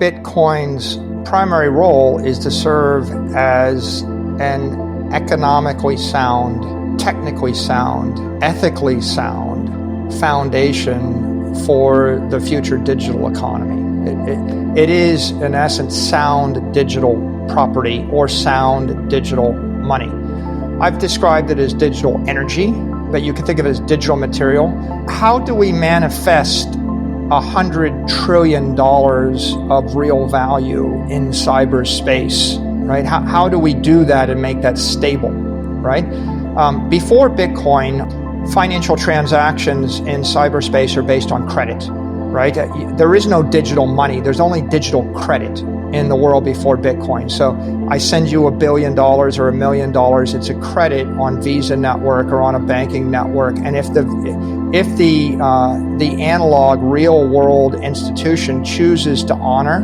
Bitcoin's primary role is to serve as an economically sound, technically sound, ethically sound foundation for the future digital economy. It is, in essence, sound digital property or sound digital money. I've described it as digital energy, but you can think of it as digital material. How do we manifest $100 trillion of real value in cyberspace, right? How do we do that and make that stable, right? Before Bitcoin, financial transactions in cyberspace are based on credit, right? There is no digital money. There's only digital credit in the world before Bitcoin. So I send you $1 billion or $1 million. It's a credit on Visa network or on a banking network. And if the analog real world institution chooses to honor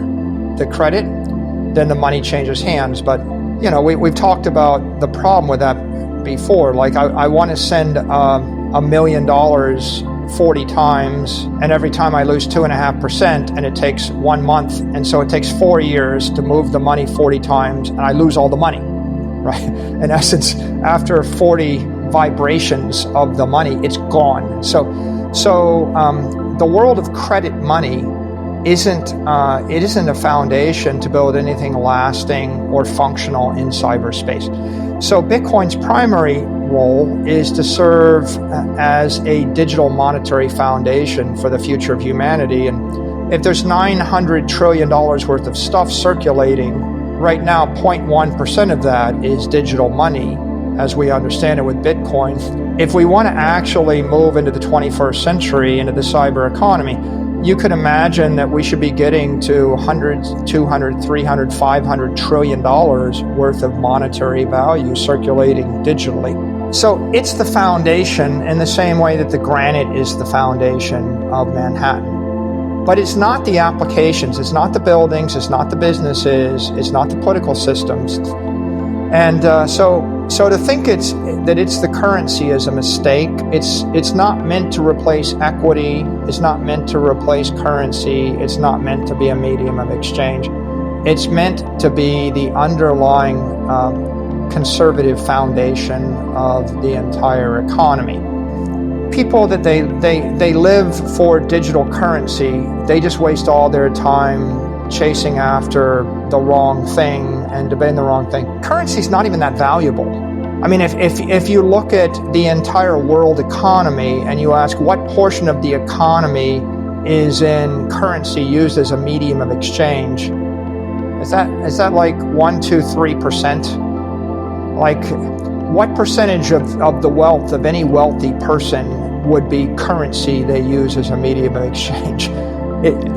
the credit, then the money changes hands. But we've talked about the problem with that before. Like I want to send $1 million 40 times, and every time I lose 2.5%, and it takes 1 month, and so it takes 4 years to move the money 40 times, and I lose all the money, right? In essence, after 40 vibrations of the money, it's gone. So the world of credit money isn't a foundation to build anything lasting or functional in cyberspace. So Bitcoin's primary role is to serve as a digital monetary foundation for the future of humanity. And if there's $900 trillion worth of stuff circulating, right now 0.1% of that is digital money, as we understand it with Bitcoin. If we want to actually move into the 21st century, into the cyber economy, you could imagine that we should be getting to 100, 200, 300, 500 trillion dollars worth of monetary value circulating digitally. So it's the foundation in the same way that the granite is the foundation of Manhattan. But it's not the applications, it's not the buildings, it's not the businesses, it's not the political systems. And so to think that it's the currency is a mistake. It's not meant to replace equity. It's not meant to replace currency. It's not meant to be a medium of exchange. It's meant to be the underlying conservative foundation of the entire economy. People that they live for digital currency, they just waste all their time chasing after the wrong thing and debating the wrong thing. Currency is not even that valuable. I mean, if you look at the entire world economy and you ask what portion of the economy is in currency used as a medium of exchange, is that like 1, 2, 3%? Like, what percentage of the wealth of any wealthy person would be currency they use as a medium of exchange?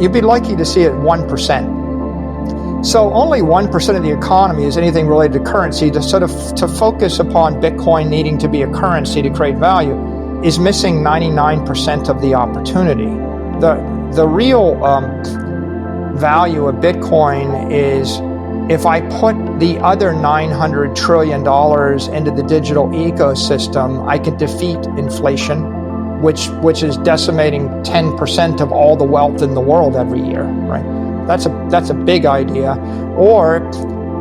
You'd be lucky to see it 1%. So only 1% of the economy is anything related to currency. To focus upon Bitcoin needing to be a currency to create value is missing 99% of the opportunity. The real value of Bitcoin is if I put the other $900 trillion into the digital ecosystem, I can defeat inflation, which is decimating 10% of all the wealth in the world every year, right? That's a big idea. Or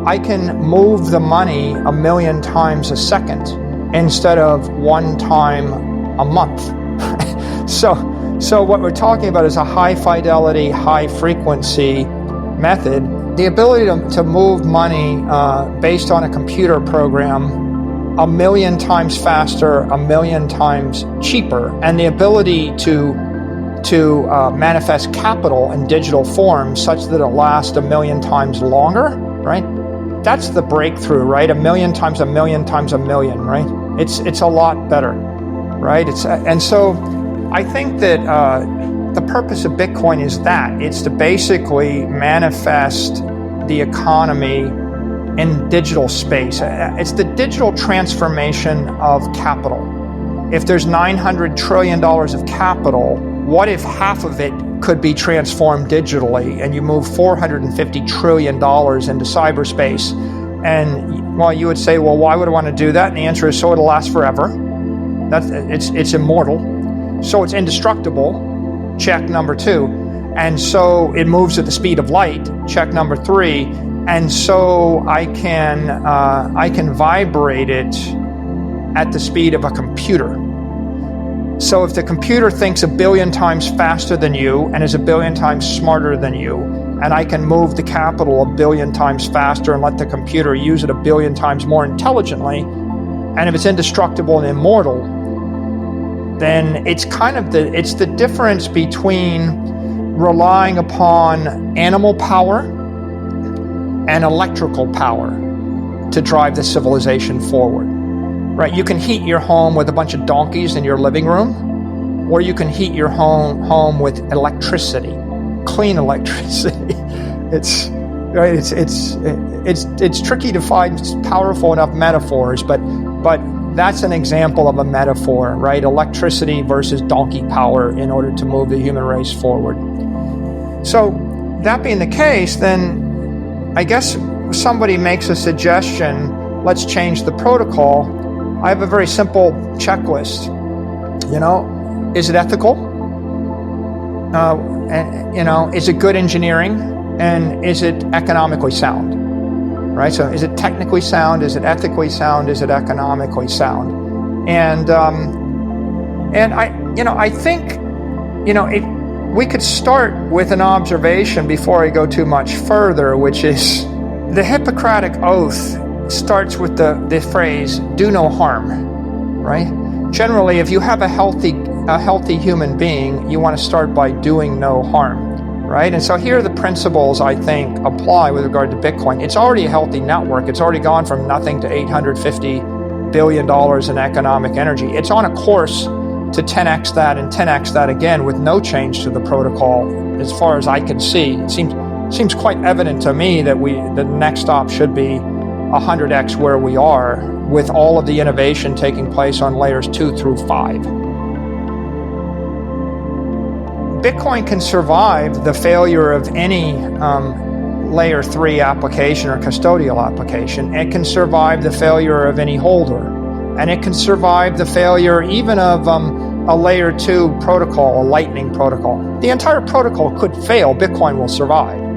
I can move the money 1 million times a second instead of 1 time a month. So what we're talking about is a high fidelity, high frequency method. The ability to move money based on a computer program 1 million times faster, 1 million times cheaper, and the ability to manifest capital in digital form such that it lasts 1 million times longer, right? That's the breakthrough, right? 1 million times 1 million times 1 million, right? It's a lot better, right? And so I think that the purpose of Bitcoin is that. It's to basically manifest the economy in digital space. It's the digital transformation of capital. If there's $900 trillion of capital, what if half of it could be transformed digitally and you move $450 trillion into cyberspace? And well, you would say, well, why would I want to do that? And the answer is so it'll last forever. It's immortal. So it's indestructible. Check number 2. And so it moves at the speed of light, check number 3. And so I can vibrate it at the speed of a computer. So if the computer thinks 1 billion times faster than you and is 1 billion times smarter than you, and I can move the capital 1 billion times faster and let the computer use it 1 billion times more intelligently, and if it's indestructible and immortal, then it's the difference between relying upon animal power and electrical power to drive the civilization forward. Right? You can heat your home with a bunch of donkeys in your living room, or you can heat your home with electricity, clean electricity. It's tricky to find powerful enough metaphors, but that's an example of a metaphor, right? Electricity versus donkey power in order to move the human race forward. So that being the case, then I guess somebody makes a suggestion, let's change the protocol. I have a very simple checklist. Is it ethical? Is it good engineering? And is it economically sound? Right? So is it technically sound? Is it ethically sound? Is it economically sound? And I think, we could start with an observation before I go too much further, which is the Hippocratic Oath starts with the phrase, do no harm, right? Generally, if you have a healthy human being, you want to start by doing no harm, right? And so here are the principles I think apply with regard to Bitcoin. It's already a healthy network. It's already gone from nothing to $850 billion in economic energy. It's on a course to 10x that and 10x that again with no change to the protocol as far as I can see. It seems quite evident to me that the next stop should be 100x where we are, with all of the innovation taking place on layers 2 through 5. Bitcoin can survive the failure of any layer 3 application or custodial application. It can survive the failure of any holder, and it can survive the failure even of a layer 2 protocol, a lightning protocol. The entire protocol could fail, Bitcoin will survive.